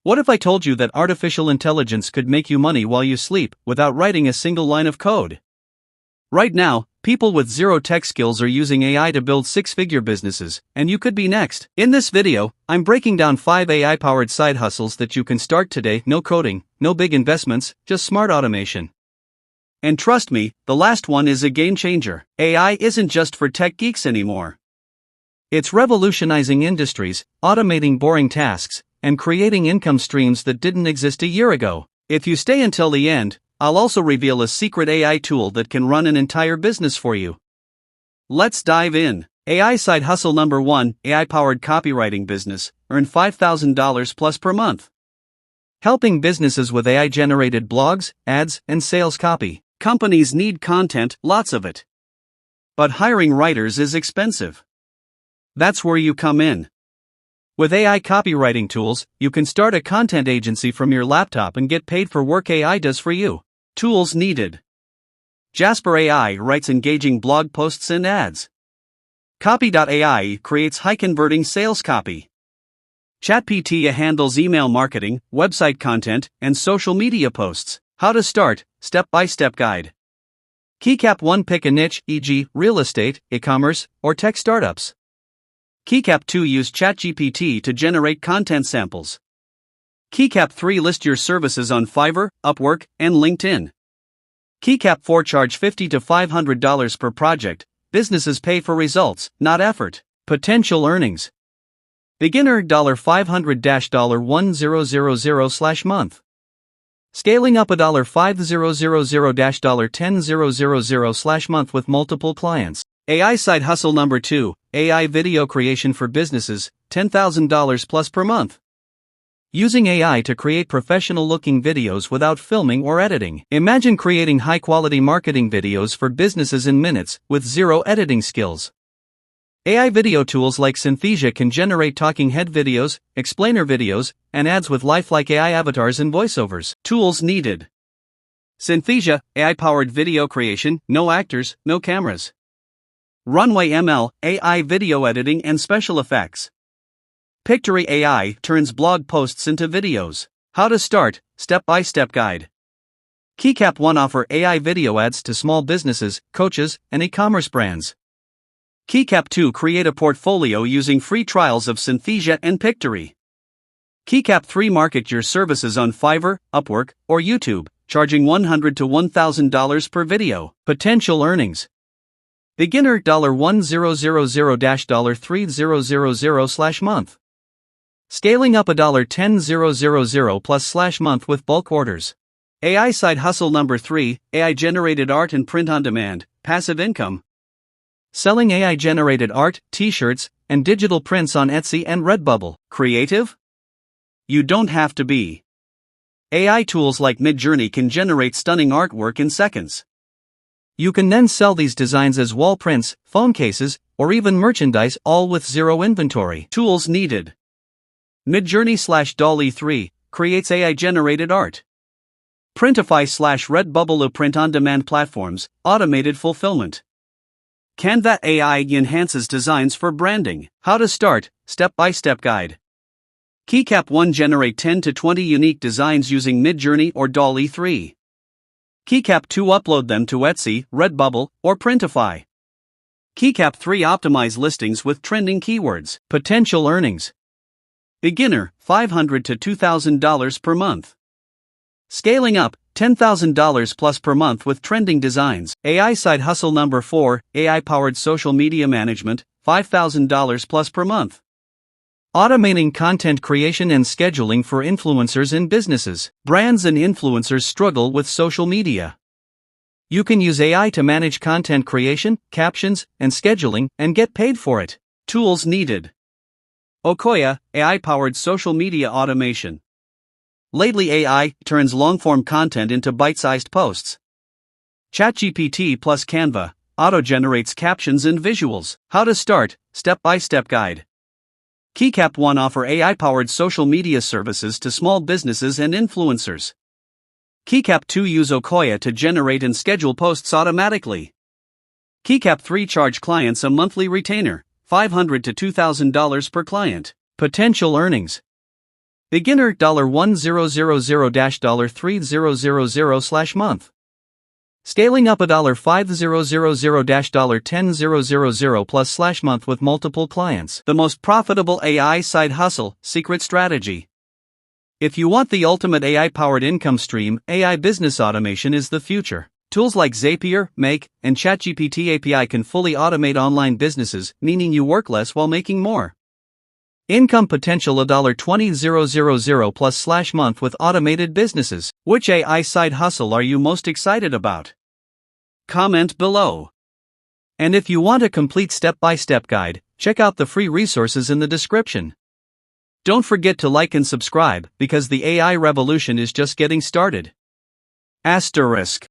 What if I told you that artificial intelligence could make you money while you sleep without writing a single line of code? Right now, people with zero tech skills are using AI to build six-figure businesses, and you could be next. In this video, I'm breaking down 5 AI-powered side hustles that you can start today. No coding, no big investments, just smart automation. And trust me, the last one is a game changer. AI isn't just for tech geeks anymore. It's revolutionizing industries, automating boring tasks, and creating income streams that didn't exist a year ago. If you stay until the end, I'll also reveal a secret AI tool that can run an entire business for you. Let's dive in. AI side hustle number 1, AI-powered copywriting business. Earn $5,000 plus per month. Helping businesses with AI-generated blogs, ads, and sales copy. Companies need content, lots of it. But hiring writers is expensive. That's where you come in. With AI copywriting tools, you can start a content agency from your laptop and get paid for work AI does for you. Tools needed. Jasper AI writes engaging blog posts and ads. Copy.ai creates high-converting sales copy. ChatGPT handles email marketing, website content, and social media posts. How to start, step-by-step guide. Keycap 1 pick a niche, e.g., real estate, e-commerce, or tech startups. Keycap 2 use ChatGPT to generate content samples. Keycap 3 list your services on Fiverr, Upwork, and LinkedIn. Keycap 4 charge $50 to $500 per project. Businesses pay for results, not effort. Potential earnings. Beginner $500-$1000/month. Scaling up $5,000-$10,000/month with multiple clients. AI side hustle number 2, AI video creation for businesses, $10,000 plus per month. Using AI to create professional-looking videos without filming or editing. Imagine creating high-quality marketing videos for businesses in minutes with zero editing skills. AI video tools like Synthesia can generate talking head videos, explainer videos, and ads with lifelike AI avatars and voiceovers. Tools needed. Synthesia, AI-powered video creation, no actors, no cameras. Runway ML, AI video editing and special effects. Pictory AI turns blog posts into videos. How to start, step-by-step guide. Keycap 1 offer AI video ads to small businesses, coaches, and e-commerce brands. Keycap 2 create a portfolio using free trials of Synthesia and Pictory. Keycap 3 market your services on Fiverr, Upwork, or YouTube, charging $100 to $1,000 per video. Potential earnings. Beginner $1,000-$3,000/month. Scaling up $10,000+ month with bulk orders. AI side hustle number 3, AI generated art and print on demand, passive income. Selling AI generated art, t-shirts, and digital prints on Etsy and Redbubble. Creative? You don't have to be. AI tools like Midjourney can generate stunning artwork in seconds. You can then sell these designs as wall prints, phone cases, or even merchandise, all with zero inventory. Tools needed. Midjourney/DALL-E 3 creates AI-generated art. Printify/Redbubble print-on-demand platforms, automated fulfillment. Canva AI enhances designs for branding. How to start, step-by-step guide. Keycap 1 generate 10 to 20 unique designs using Midjourney or DALL-E 3. Keycap 2 upload them to Etsy, Redbubble, or Printify. Keycap 3 optimize listings with trending keywords. Potential earnings. Beginner, $500 to $2,000 per month. Scaling up, $10,000 plus per month with trending designs. AI side hustle number 4, AI-powered social media management, $5,000 plus per month. Automating content creation and scheduling for influencers and businesses. Brands and influencers struggle with social media. You can use AI to manage content creation, captions, and scheduling, and get paid for it. Tools needed. Okoya, AI-powered social media automation. Lately AI turns long-form content into bite-sized posts. ChatGPT plus Canva auto-generates captions and visuals. How to start, step-by-step guide. Keycap 1 offer AI-powered social media services to small businesses and influencers. Keycap 2 use Okoya to generate and schedule posts automatically. Keycap 3 charge clients a monthly retainer, $500 to $2,000 per client. Potential earnings. Beginner $1000-$3000/month. Scaling up $5000-$10,000 plus month with multiple clients. The most profitable AI side hustle, secret strategy. If you want the ultimate AI-powered income stream, AI business automation is the future. Tools like Zapier, Make, and ChatGPT API can fully automate online businesses, meaning you work less while making more. Income potential $20,000 plus/month with automated businesses. Which AI side hustle are you most excited about? Comment below. And if you want a complete step-by-step guide, check out the free resources in the description. Don't forget to like and subscribe, because the AI revolution is just getting started. Asterisk.